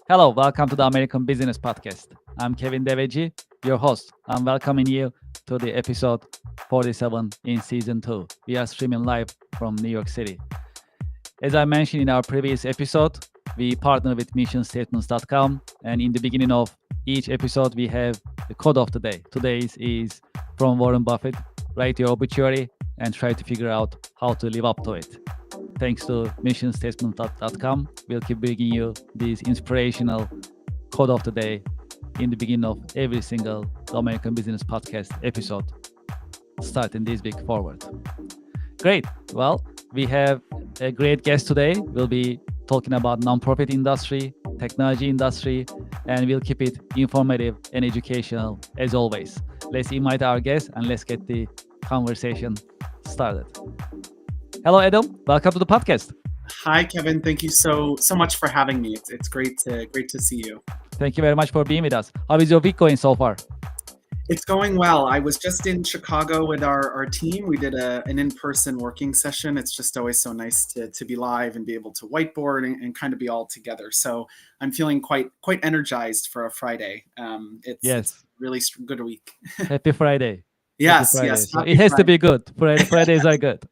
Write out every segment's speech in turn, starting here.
Hello, welcome to the American Business Podcast. I'm Kevin Deveji, your host. I'm welcoming you to the episode 47 in season 2. We are streaming live from New York City. As I mentioned in our previous episode, we partner with missionstatements.com, and in the beginning of each episode, we have the quote of the day. Today's is from Warren Buffett. Write your obituary and try to figure out how to live up to it. Thanks to missionstatements.com, we'll keep bringing you these inspirational quote of the day in the beginning of every single American Business Podcast episode, starting this week forward. Great. Well, we have a great guest today. We'll be talking about nonprofit industry, technology industry, and we'll keep it informative and educational as always. Let's invite our guest and let's get the conversation started. Hello, Adam. Welcome to the podcast. Hi, Kevin. Thank you so much for having me. It's great to see you. Thank you very much for being with us. How is your week going so far? It's going well. I was just in Chicago with our team. We did an in-person working session. It's just always so nice to be live and be able to whiteboard and kind of be all together. So I'm feeling quite energized for a Friday. It's really good week. Happy Friday. Yes. So it has to be good. Fridays are good.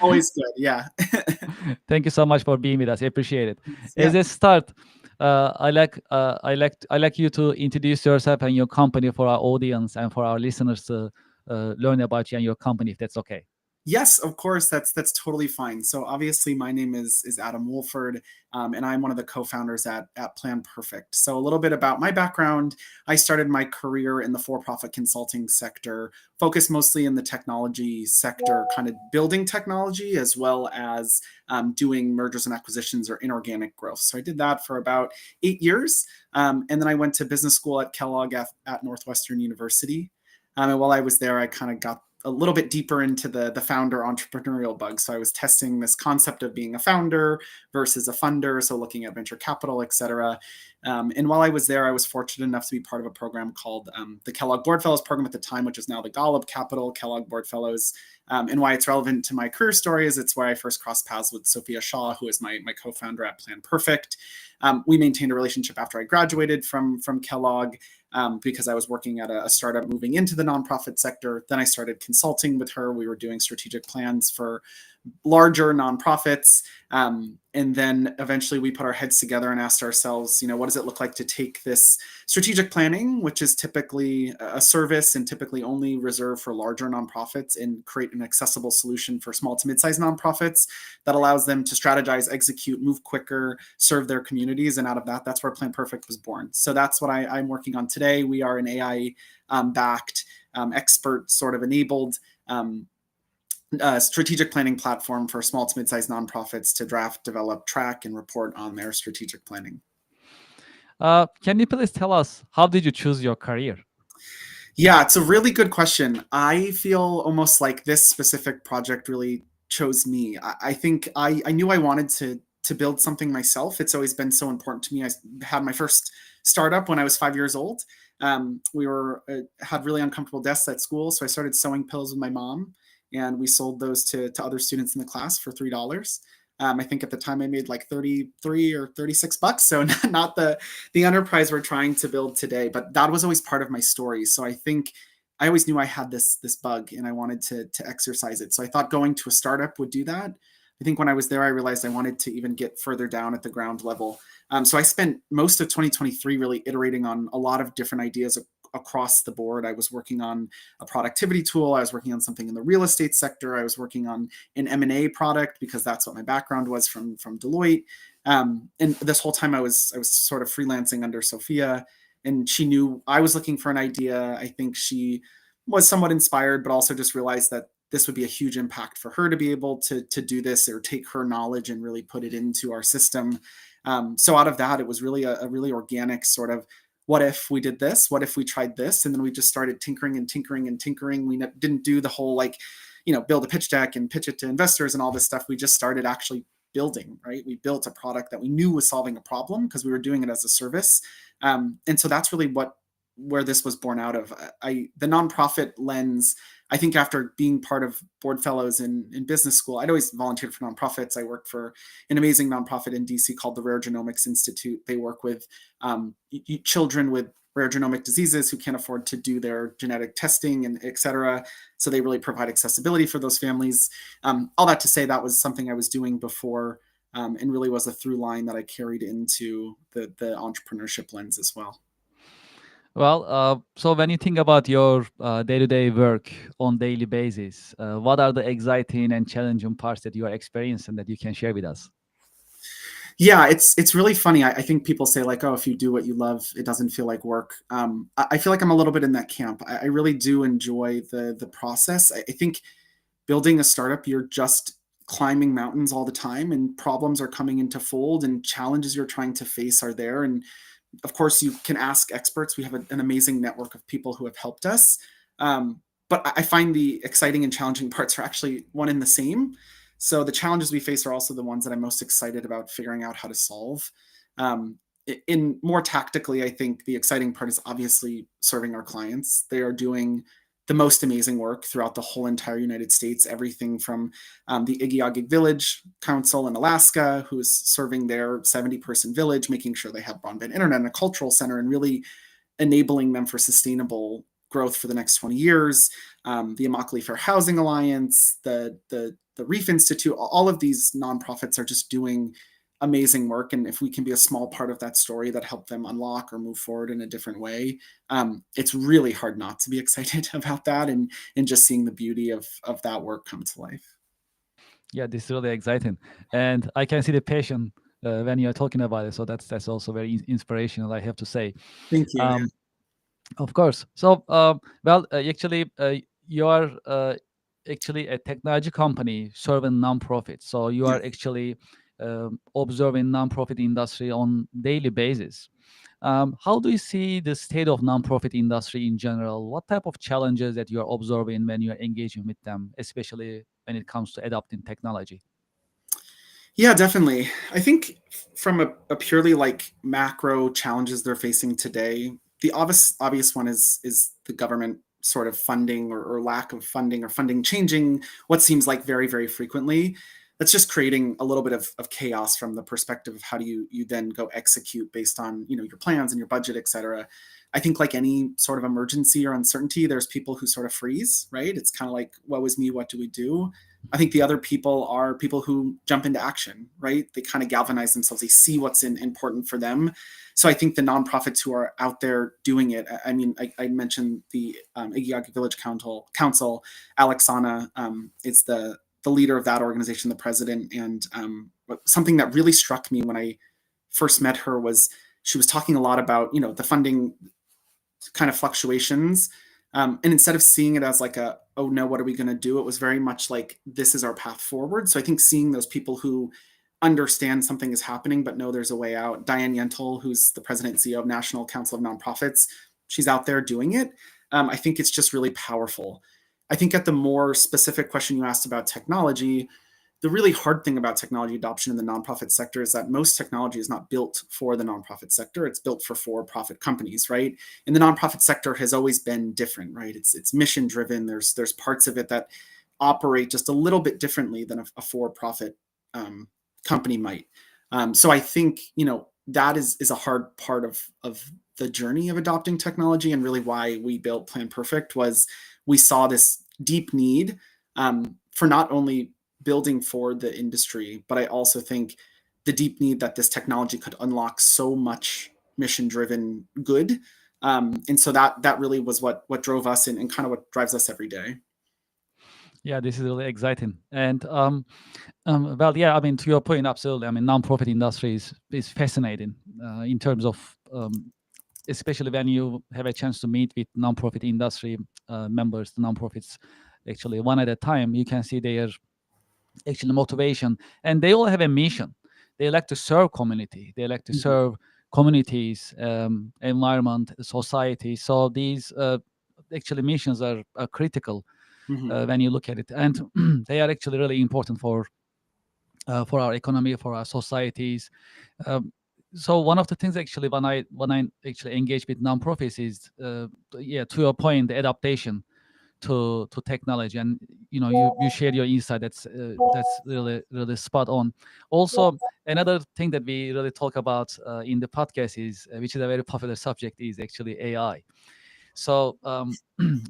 Always good. Yeah. Thank you so much for being with us. I appreciate it. Yeah. As a start, I like you to introduce yourself and your company for our audience and for our listeners to learn about you and your company, if that's okay. Yes, of course. That's totally fine. So obviously my name is Adam Wolford, and I'm one of the co-founders at Plan Perfect. So a little bit about my background. I started my career in the for-profit consulting sector, focused mostly in the technology sector, kind of building technology as well as doing mergers and acquisitions or inorganic growth. So I did that for about 8 years. And then I went to business school at Kellogg at Northwestern University. And while I was there, I kind of got a little bit deeper into the founder entrepreneurial bug. So I was testing this concept of being a founder versus a funder. So looking at venture capital, et cetera. And while I was there, I was fortunate enough to be part of a program called the Kellogg Board Fellows program at the time, which is now the Golub Capital Kellogg Board Fellows. And why it's relevant to my career story is it's where I first crossed paths with Sophia Shaw, who is my co-founder at Plan Perfect. We maintained a relationship after I graduated from Kellogg. Because I was working at a startup moving into the nonprofit sector. Then I started consulting with her. We were doing strategic plans for larger nonprofits. And then eventually we put our heads together and asked ourselves, what does it look like to take this strategic planning, which is typically a service and typically only reserved for larger nonprofits, and create an accessible solution for small to mid-sized nonprofits that allows them to strategize, execute, move quicker, serve their communities. And out of that, that's where Plan Perfect was born. So that's what I'm working on today. We are an AI backed, expert sort of enabled strategic planning platform for small to mid-sized nonprofits to draft, develop, track, and report on their strategic planning. Can you please tell us, how did you choose your career? Yeah, it's a really good question. I feel almost like this specific project really chose me. I think I knew I wanted to build something myself. It's always been so important to me. I had my first startup when I was 5 years old. We had really uncomfortable desks at school, so I started sewing pillows with my mom. And we sold those to other students in the class for $3. I think at the time I made like 33 or 36 bucks. So not the enterprise we're trying to build today, but that was always part of my story. So I think I always knew I had this bug and I wanted to exercise it. So I thought going to a startup would do that. I think when I was there, I realized I wanted to even get further down at the ground level. So I spent most of 2023 really iterating on a lot of different ideas across the board. I was working on a productivity tool. I was working on something in the real estate sector. I was working on an M&A product because that's what my background was from Deloitte. And this whole time I was sort of freelancing under Sophia, and she knew I was looking for an idea. I think she was somewhat inspired, but also just realized that this would be a huge impact for her to be able to do this or take her knowledge and really put it into our system. So out of that, it was really a really organic sort of, what if we did this? What if we tried this? And then we just started tinkering and tinkering and tinkering. We didn't do the whole build a pitch deck and pitch it to investors and all this stuff. We just started actually building, right? We built a product that we knew was solving a problem because we were doing it as a service. And so that's really where this was born out of. The nonprofit lens, I think after being part of board fellows in business school, I'd always volunteered for nonprofits. I worked for an amazing nonprofit in DC called the Rare Genomics Institute. They work with children with rare genomic diseases who can't afford to do their genetic testing and et cetera. So they really provide accessibility for those families. All that to say, that was something I was doing before, and really was a through line that I carried into the entrepreneurship lens as well. Well, so when you think about your day-to-day work on daily basis, what are the exciting and challenging parts that you are experiencing that you can share with us? Yeah, it's really funny. I think people say like, oh, if you do what you love, it doesn't feel like work. I feel like I'm a little bit in that camp. I really do enjoy the process. I think building a startup, you're just climbing mountains all the time, and problems are coming into fold, and challenges you're trying to face are there. And of course, you can ask experts. We have an amazing network of people who have helped us. But I find the exciting and challenging parts are actually one and the same. So the challenges we face are also the ones that I'm most excited about figuring out how to solve. In more tactically, I think the exciting part is obviously serving our clients. They are doing the most amazing work throughout the whole entire United States, everything from the Igiagig Village Council in Alaska, who is serving their 70-person village, making sure they have broadband internet and a cultural center, and really enabling them for sustainable growth for the next 20 years. The Immokalee Fair Housing Alliance, the Reef Institute, all of these nonprofits are just doing amazing work. And if we can be a small part of that story that help them unlock or move forward in a different way, it's really hard not to be excited about that, and just seeing the beauty of that work come to life. Yeah, this is really exciting, and I can see the passion when you are talking about it. So that's also very inspirational, I have to say. Thank you. Yeah. Of course. So, well, actually, you are actually a technology company serving nonprofits. So you Yeah. are actually observing nonprofit industry on daily basis. How do you see the state of nonprofit industry in general? What type of challenges that you are observing when you are engaging with them, especially when it comes to adopting technology? Yeah, definitely. I think from a purely like macro challenges they're facing today, the obvious one is the government sort of funding, or lack of funding, or funding changing what seems like very, very frequently. That's just creating a little bit of chaos from the perspective of how do you then go execute based on your plans and your budget, et cetera. I think like any sort of emergency or uncertainty, there's people who sort of freeze, right? It's kind of like, woe is me, what do we do? I think the other people are people who jump into action, right? They kind of galvanize themselves. They see what's important for them. So I think the nonprofits who are out there doing it, I mean, I mentioned the Igiagig Village Council. Alexana is the leader of that organization, the president. And something that really struck me when I first met her was she was talking a lot about, the funding kind of fluctuations. And instead of seeing it as like oh no, what are we going to do? It was very much like, this is our path forward. So I think seeing those people who understand something is happening, but know there's a way out. Diane Yentl, who's the president and CEO of National Council of Nonprofits, she's out there doing it. I think it's just really powerful. I think at the more specific question you asked about technology, the really hard thing about technology adoption in the nonprofit sector is that most technology is not built for the nonprofit sector. It's built for for-profit companies, right? And the nonprofit sector has always been different, right? It's mission driven. There's parts of it that operate just a little bit differently than a for-profit company might. So I think that is a hard part of the journey of adopting technology, and really why we built Plan Perfect was we saw this deep need for not only building for the industry, but I also think the deep need that this technology could unlock so much mission-driven good. And so that really was what drove us, and kind of what drives us every day. Yeah, this is really exciting. And well, yeah, I mean, to your point, absolutely. I mean, nonprofit industry is fascinating in terms of, especially when you have a chance to meet with nonprofit industry members, the nonprofits, actually one at a time. You can see their actually motivation, and they all have a mission. They like to serve community. They like to Mhm. serve communities, environment, society. So these actually missions are critical Mhm. when you look at it, and they are actually really important for our economy, for our societies. Um, so one of the things actually when I actually engage with nonprofits is, yeah, to your point, the adaptation to technology, and you share your insight. That's really spot on. Also, another thing that we really talk about in the podcast is, which is a very popular subject, is actually AI. So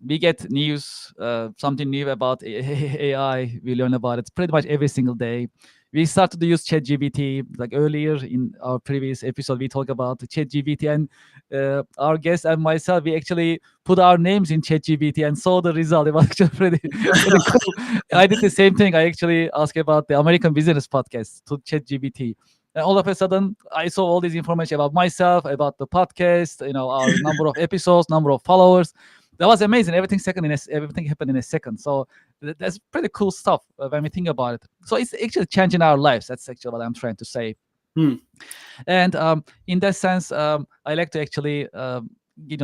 we get news, something new about AI. We learn about it pretty much every single day. We started to use ChatGPT like earlier in our previous episode. We talked about ChatGPT, and our guest and myself, we actually put our names in ChatGPT and saw the result. It was actually pretty cool. I did the same thing. I actually asked about the American Business Podcast to ChatGPT. And all of a sudden, I saw all this information about myself, about the podcast, our number of episodes, number of followers. That was amazing. Everything happened in a second. So that's pretty cool stuff when we think about it. So it's actually changing our lives. That's actually what I'm trying to say. Hmm. And in that sense, I like to actually,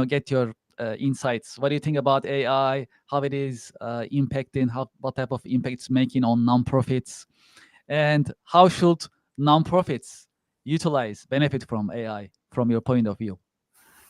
get your insights. What do you think about AI? How it is impacting? What type of impact it's making on nonprofits? And how should nonprofits benefit from AI from your point of view?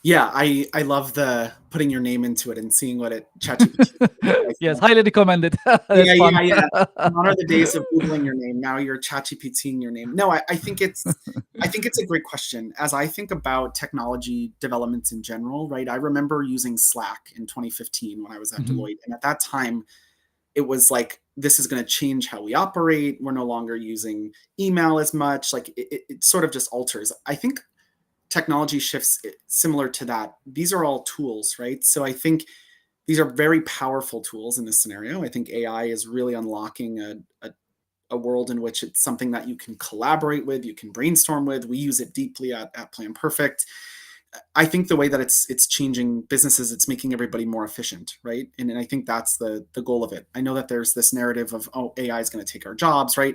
Yeah, I love the putting your name into it and seeing what it ChatGPT. Yes, highly recommended. That's Yeah, fun. yeah, yeah. Gone are the days of Googling your name. Now you're ChatGPTing your name. No, I think it's a great question. As I think about technology developments in general, right? I remember using Slack in 2015 when I was at Mhm. Deloitte. And at that time, it was like, this is going to change how we operate. We're no longer using email as much. Like it sort of just alters. I think technology shifts similar to that. These are all tools, right? So I think these are very powerful tools in this scenario. I think AI is really unlocking a world in which it's something that you can collaborate with, you can brainstorm with. We use it deeply at Plan Perfect. I think the way that it's changing businesses, it's making everybody more efficient, right? And I think that's the goal of it. I know that there's this narrative of, oh, AI is going to take our jobs, right?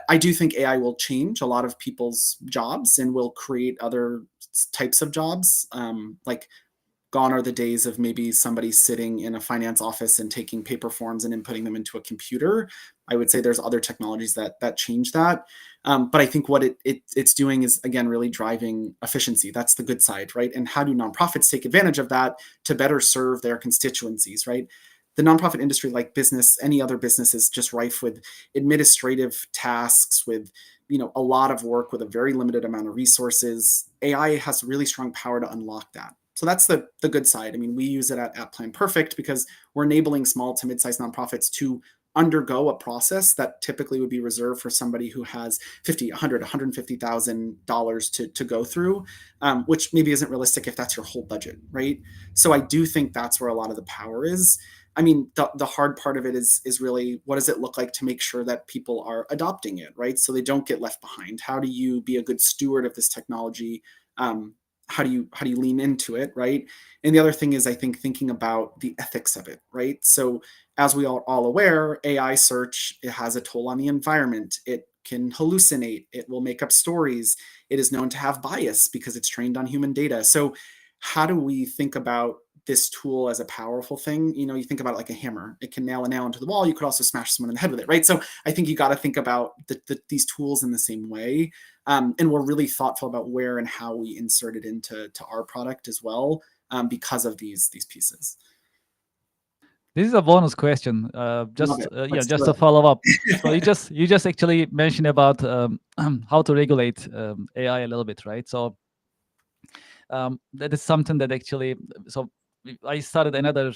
I do think AI will change a lot of people's jobs and will create other types of jobs. Like gone are the days of maybe somebody sitting in a finance office and taking paper forms and inputting them into a computer. I would say there's other technologies that change that. But I think what it's doing is, again, really driving efficiency. That's the good side, right? And how do nonprofits take advantage of that to better serve their constituencies, right? The nonprofit industry, like business, any other business, is just rife with administrative tasks, with a lot of work with a very limited amount of resources. AI has really strong power to unlock that. So that's the good side. I mean, we use it at Plan Perfect because we're enabling small to mid-sized nonprofits to undergo a process that typically would be reserved for somebody who has 50, 100, $150,000 to go through, which maybe isn't realistic if that's your whole budget, right? So I do think that's where a lot of the power is. I mean, the hard part of it is really, what does it look like to make sure that people are adopting it, right? So they don't get left behind. How do you be a good steward of this technology? How do you lean into it, right? And the other thing is, I think, thinking about the ethics of it, right? So as we are all aware, AI search, it has a toll on the environment. It can hallucinate. It will make up stories. It is known to have bias because it's trained on human data. So how do we think about this tool as a powerful thing? You think about it like a hammer. It can nail a nail into the wall. You could also smash someone in the head with it, right? So I think you got to think about these tools in the same way. And we're really thoughtful about where and how we insert it into our product as well, because of these pieces. This is a bonus question. Love Just it. Let's just do to it. follow up. So you just actually mentioned about how to regulate AI a little bit, right? So that is something that actually. So I started another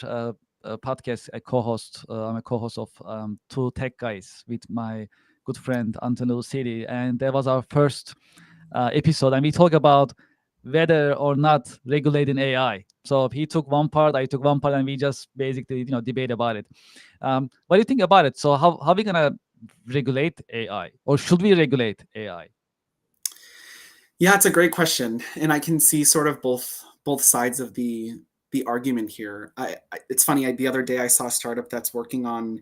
podcast. I'm a co-host of Two Tech Guys with my good friend Antonio City, and that was our first episode, and we talk about whether or not regulating AI. So he took one part, I took one part, and we just basically debate about it. What do you think about it? So how we gonna regulate AI, or should we regulate AI? Yeah, it's a great question, and I can see sort of both sides of the argument here. It's funny. The other day I saw a startup that's working on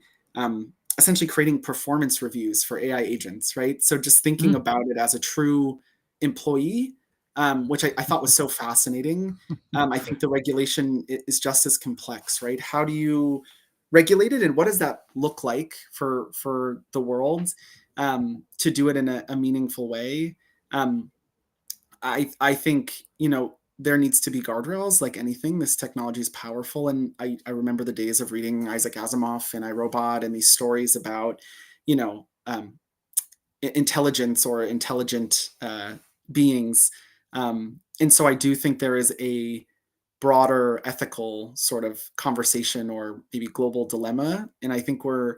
essentially creating performance reviews for AI agents, right? So just thinking Mm. about it as a true employee, which I thought was so fascinating. I think the regulation is just as complex, right? How do you regulate it, and what does that look like for the world, to do it in a meaningful way? Um, I think there needs to be guardrails. Like anything, this technology is powerful. And I remember the days of reading Isaac Asimov and iRobot and these stories about, you know, intelligence or intelligent beings. And so I do think there is a broader ethical sort of conversation or maybe global dilemma. And I think we're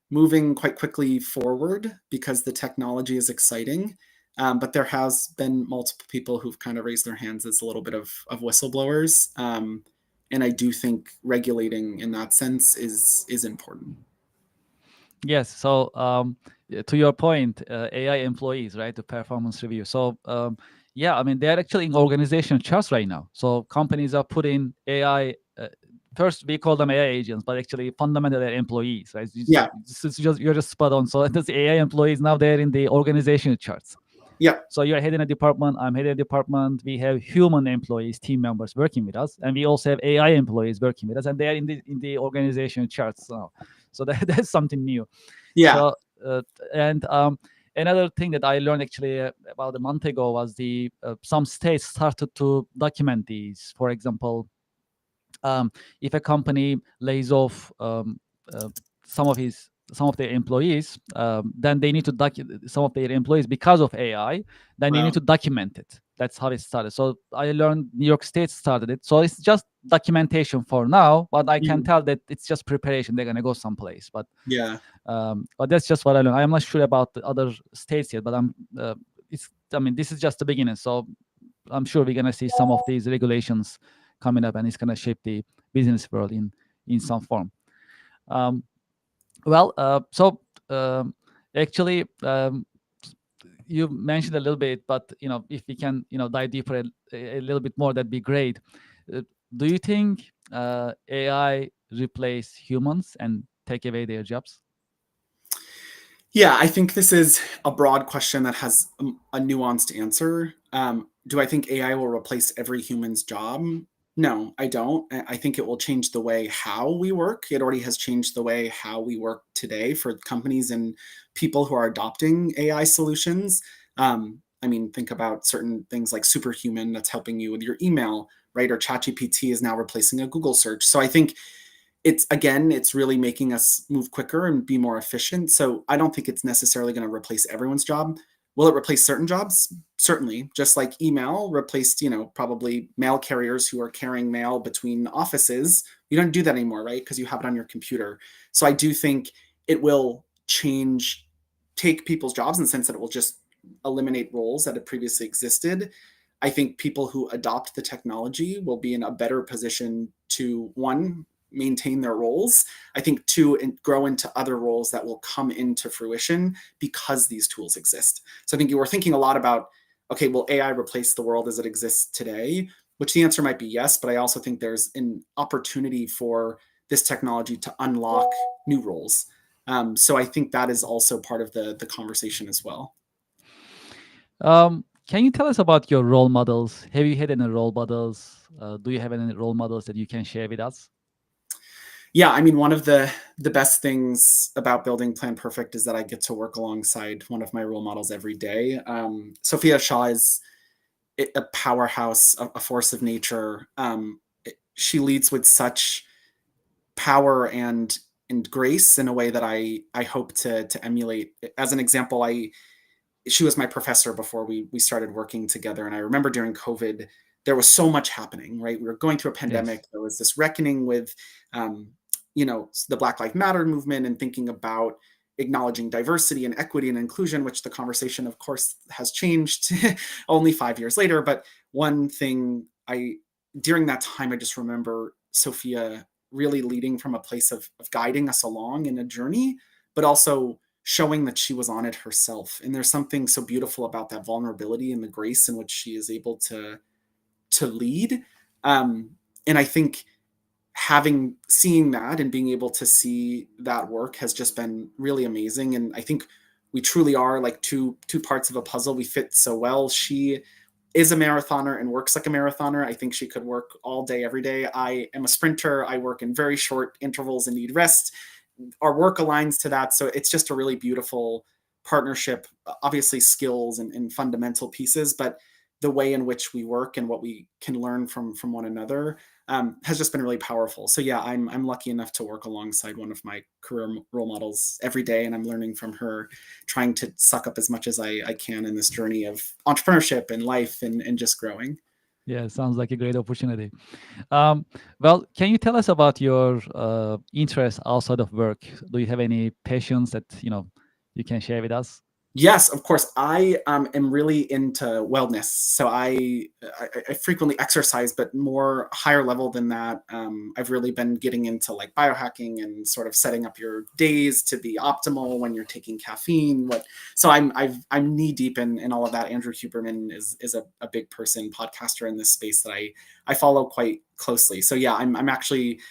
moving quite quickly forward because the technology is exciting. But there has been multiple people who've kind of raised their hands as a little bit of whistleblowers. And I do think regulating in that sense is important. Yes. So to your point, AI employees, right? The performance review. So yeah, I mean they're actually in organization charts right now. So companies are putting AI. First, we call them AI agents, but actually, fundamentally, they're employees, right? Yeah. You're just spot on. So those AI employees now they're in the organization charts. Yeah. So you're heading a department. I'm heading a department. We have human employees, team members working with us, and we also have AI employees working with us, and they are in the organization charts now. So that's something new. Yeah. So and another thing that I learned actually about a month ago was the some states started to document these. For example, if a company lays off uh, some of his some of their employees, then they need to some of their employees because of AI. Then they need Wow. to document it. That's how it started. So I learned New York State started it. So it's just documentation for now, but I can Mhm. tell that it's just preparation. They're gonna go someplace. Yeah. But that's just what I learned. I'm not sure about the other states yet, but it's. I mean, this is just the beginning. So I'm sure we're gonna see some of these regulations coming up, and it's gonna shape the business world in some form. Um, well, so actually, you mentioned a little bit, but if we can, dive deeper a little bit more, that'd be great. Do you think AI replace humans and take away their jobs? Yeah, I think this is a broad question that has a nuanced answer. Do I think AI will replace every human's job? No, I don't. I think it will change the way how we work. It already has changed the way how we work today for companies and people who are adopting AI solutions. I mean, think about certain things like Superhuman that's helping you with your email, right? Or ChatGPT is now replacing a Google search. So I think it's really making us move quicker and be more efficient. So I don't think it's necessarily going to replace everyone's job. Will it replace certain jobs? Certainly. Just like email replaced, probably mail carriers who are carrying mail between offices. You don't do that anymore, right? Because you have it on your computer. So I do think it will take people's jobs in the sense that it will just eliminate roles that had previously existed. I think people who adopt the technology will be in a better position to, one, maintain their roles. I think two, grow into other roles that will come into fruition because these tools exist. So I think you were thinking a lot about, okay, will AI replace the world as it exists today? Which the answer might be yes, but I also think there's an opportunity for this technology to unlock new roles. So I think that is also part of the conversation as well. Can you tell us about your role models? Have you had any role models? Do you have any role models that you can share with us? Yeah, I mean, one of the best things about building Plan Perfect is that I get to work alongside one of my role models every day. Sophia Shaw is a powerhouse, a force of nature. She leads with such power and grace in a way that I hope to emulate. As an example, she was my professor before we started working together, and I remember during COVID there was so much happening. Right, we were going through a Yes. pandemic. There was this reckoning with, the Black Lives Matter movement and thinking about acknowledging diversity and equity and inclusion, which the conversation, of course, has changed only 5 years later. But one thing during that time, I just remember Sophia really leading from a place of guiding us along in a journey, but also showing that she was on it herself. And there's something so beautiful about that vulnerability and the grace in which she is able to lead. And I think seeing that and being able to see that work has just been really amazing. And I think we truly are like two parts of a puzzle. We fit so well. She is a marathoner and works like a marathoner. I think she could work all day, every day. I am a sprinter. I work in very short intervals and need rest. Our work aligns to that. So it's just a really beautiful partnership, obviously skills and fundamental pieces, but the way in which we work and what we can learn from one another has just been really powerful. So yeah, I'm lucky enough to work alongside one of my career role models every day, and I'm learning from her, trying to suck up as much as I can in this journey of entrepreneurship and life and just growing. Yeah, sounds like a great opportunity. Well, can you tell us about your interests outside of work? Do you have any passions that you can share with us? Yes, of course. I am really into wellness. So I frequently exercise, but more higher level than that. I've really been getting into like biohacking and sort of setting up your days to be optimal when you're taking caffeine. So I'm knee deep in all of that. Andrew Huberman is a big person, podcaster in this space that I follow quite closely. So yeah, I'm actually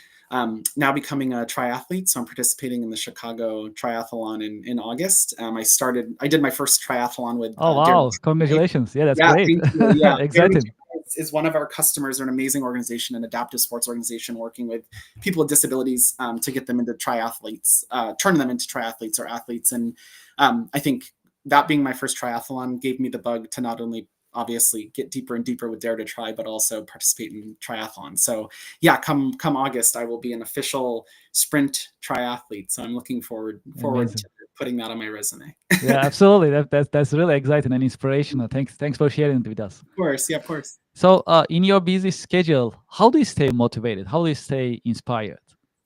now becoming a triathlete. So I'm participating in the Chicago Triathlon in August. I did my first triathlon with Oh Dare to wow! Try. Congratulations! Yeah, that's Yeah, great. thank you. Yeah, Dare to Exciting. Try is one of our customers. They're an amazing organization, an adaptive sports organization working with people with disabilities to get them into triathletes, turn them into triathletes or athletes. And I think that being my first triathlon gave me the bug to not only obviously get deeper and deeper with Dare to Try, but also participate in triathlon. So yeah, come August, I will be an official sprint triathlete. So I'm looking forward Amazing. to putting that on my resume. Yeah, absolutely. That's really exciting and inspirational. Thanks for sharing it with us. Of course, yeah, of course. So, in your busy schedule, how do you stay motivated? How do you stay inspired?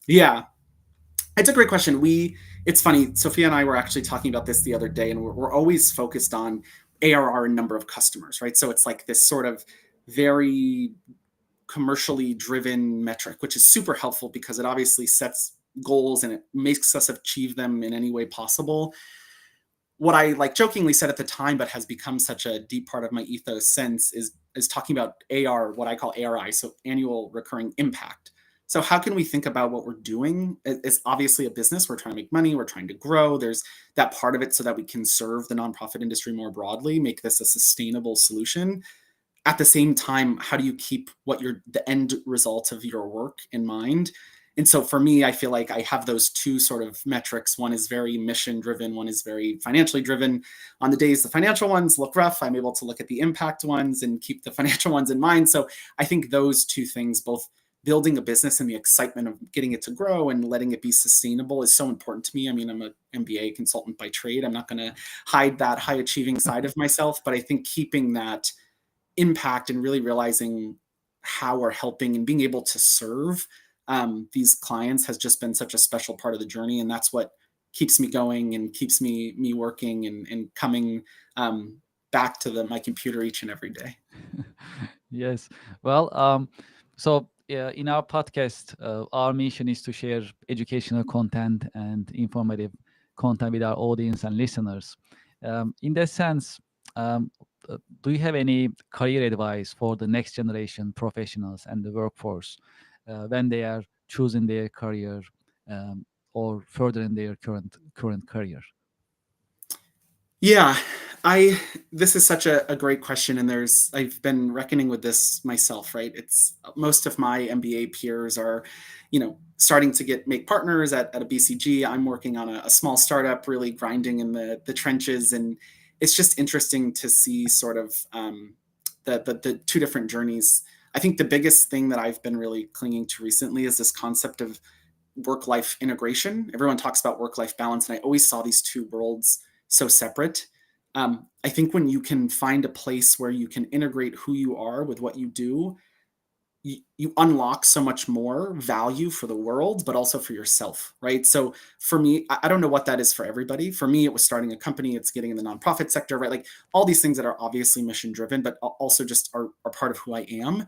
Yeah, it's a great question. It's funny. Sophia and I were actually talking about this the other day, and we're always focused on ARR and number of customers, right? So it's like this sort of very commercially driven metric, which is super helpful because it obviously sets goals and it makes us achieve them in any way possible. What I like jokingly said at the time, but has become such a deep part of my ethos since, is talking about AR, what I call ARI, so annual recurring impact. So how can we think about what we're doing? It's obviously a business. We're trying to make money. We're trying to grow. There's that part of it so that we can serve the nonprofit industry more broadly, make this a sustainable solution. At the same time, how do you keep the end result of your work in mind? And so for me, I feel like I have those two sort of metrics. One is very mission driven, one is very financially driven. On the days the financial ones look rough, I'm able to look at the impact ones and keep the financial ones in mind. So I think those two things, both building a business and the excitement of getting it to grow and letting it be sustainable, is so important to me. I mean, I'm an MBA consultant by trade. I'm not going to hide that high achieving side of myself, but I think keeping that impact and really realizing how we're helping and being able to serve these clients has just been such a special part of the journey. And that's what keeps me going and keeps me working and coming back to my computer each and every day. Yes. Well, so in our podcast, our mission is to share educational content and informative content with our audience and listeners. In that sense, um, do you have any career advice for the next generation professionals and the workforce when they are choosing their career or further in their current career? Yeah, this is such a great question, and I've been reckoning with this myself, right? It's most of my MBA peers are, starting to make partners at a BCG. I'm working on a small startup, really grinding in the trenches, and it's just interesting to see sort of the two different journeys. I think the biggest thing that I've been really clinging to recently is this concept of work-life integration. Everyone talks about work-life balance, and I always saw these two worlds so separate. I think when you can find a place where you can integrate who you are with what you do, you unlock so much more value for the world, but also for yourself, right? So for me, I don't know what that is for everybody. For me, it was starting a company, it's getting in the nonprofit sector, right? Like all these things that are obviously mission driven, but also just are part of who I am.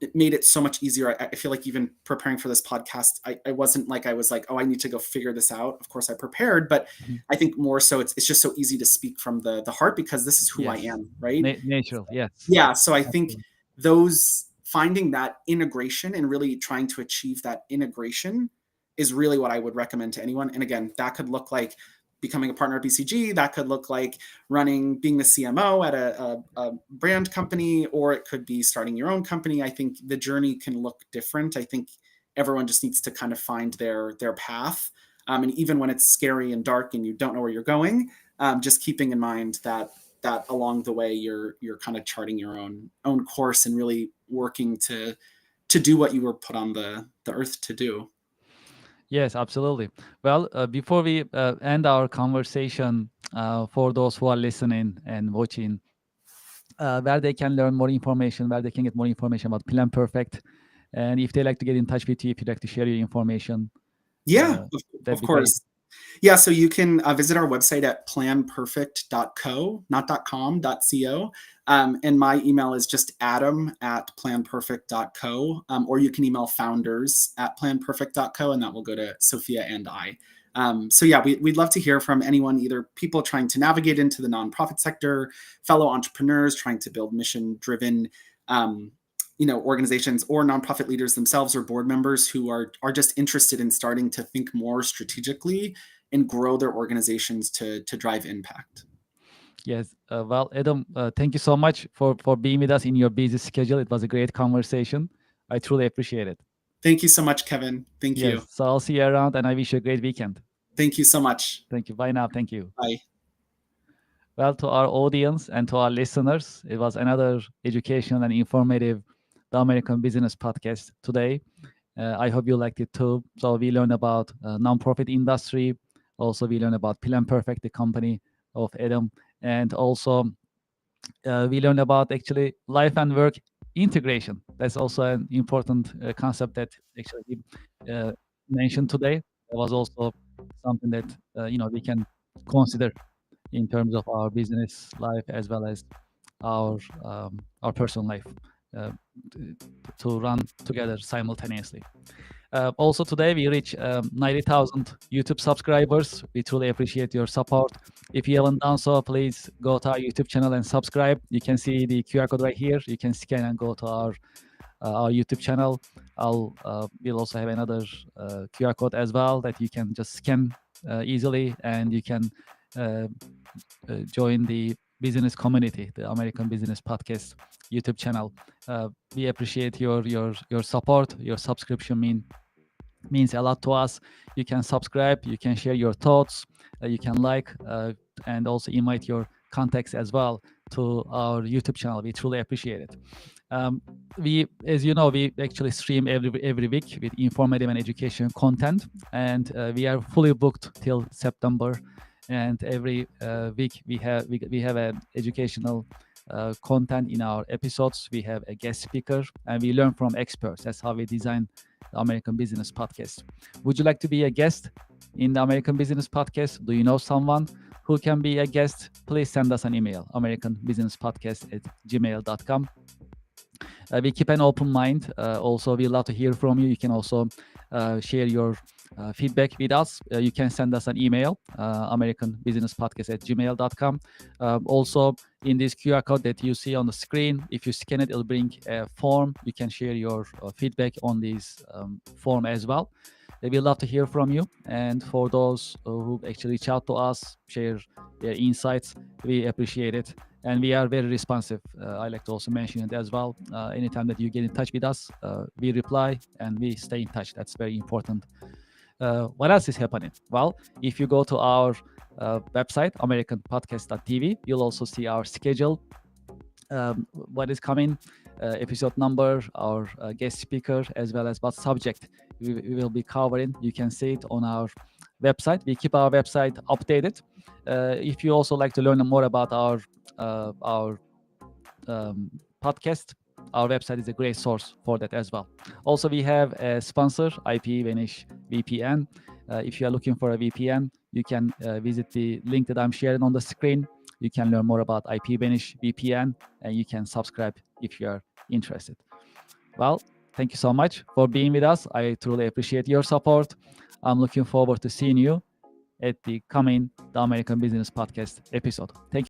It made it so much easier. I feel like even preparing for this podcast, I wasn't like, I was like, oh, I need to go figure this out. Of course I prepared, but Mhm. I think more so it's just so easy to speak from the heart because this is who I Yes. am, right? Natural. Yes. Yeah. So I think Absolutely. those finding that integration and really trying to achieve that integration is really what I would recommend to anyone. And again, that could look like becoming a partner at BCG. That could look like being the CMO at a brand company, or it could be starting your own company. I think the journey can look different. I think everyone just needs to kind of find their path. And even when it's scary and dark and you don't know where you're going, just keeping in mind that that along the way you're kind of charting your own course and really working to do what you were put on the earth to do. Yes, absolutely. Well, before we end our conversation, for those who are listening and watching, where they can learn more information, where they can get more information about Plan Perfect, and if they like to get in touch with you, if you'd like to share your information, Yeah, that'd of be great. course. Yeah, so you can visit our website at planperfect.co, not .com, .co. And my email is just adam@planperfect.co, or you can email founders@planperfect.co, and that will go to Sophia and I. So yeah, we'd love to hear from anyone, either people trying to navigate into the nonprofit sector, fellow entrepreneurs trying to build mission-driven organizations, or nonprofit leaders themselves, or board members who are just interested in starting to think more strategically and grow their organizations to drive impact. Yes. Well, Adam, thank you so much for being with us in your busy schedule. It was a great conversation. I truly appreciate it. Thank you so much, Kevin. Thank you. Yes. So I'll see you around, and I wish you a great weekend. Thank you so much. Thank you. Bye now. Thank you. Bye. Well, to our audience and to our listeners, it was another educational and informative The American Business Podcast today. I hope you liked it too. So we learned about nonprofit industry. Also, we learned about Plan Perfect, the company of Adam, and also we learned about actually life and work integration. That's also an important concept that actually he mentioned today. That was also something that we can consider in terms of our business life as well as our personal life uh, to run together simultaneously. Also today we reach 90,000 YouTube subscribers. We truly appreciate your support. If you haven't done so, please go to our YouTube channel and subscribe. You can see the QR code right here. You can scan and go to our YouTube channel. We'll also have another QR code as well that you can just scan easily, and you can join the business community, the American Business Podcast YouTube channel. We appreciate your support. Your subscription means a lot to us. You can subscribe, you can share your thoughts, you can like, and also invite your contacts as well to our YouTube channel. We truly appreciate it. As you know, we actually stream every week with informative and educational content, and we are fully booked till September. And every week we have an educational content in our episodes. We have a guest speaker, and we learn from experts. That's how we design the American Business Podcast. Would you like to be a guest in the American Business Podcast? Do you know someone who can be a guest? Please send us an email, americanbusinesspodcast@gmail.com. We keep an open mind. Also, we love to hear from you. You can also share your feedback with us. You can send us an email, americanbusinesspodcast@gmail.com. Also, in this QR code that you see on the screen, if you scan it, it'll bring a form. You can share your feedback on this form as well. We love to hear from you. And for those who actually reach out to us, share their insights, we appreciate it. And we are very responsive. I like to also mention it as well. Anytime that you get in touch with us, we reply and we stay in touch. That's very important. What else is happening? Well, if you go to our website, americanpodcast.tv, you'll also see our schedule, what is coming, episode number, our guest speaker, as well as what subject we will be covering. You can see it on our website. We keep our website updated. If you also like to learn more about our podcast, our website is a great source for that as well. Also, we have a sponsor, IP Vanish VPN. If you are looking for a VPN, you can visit the link that I'm sharing on the screen. You can learn more about IP Vanish VPN, and you can subscribe if you are interested. Well, thank you so much for being with us. I truly appreciate your support. I'm looking forward to seeing you at the coming The American Business Podcast episode. Thank you.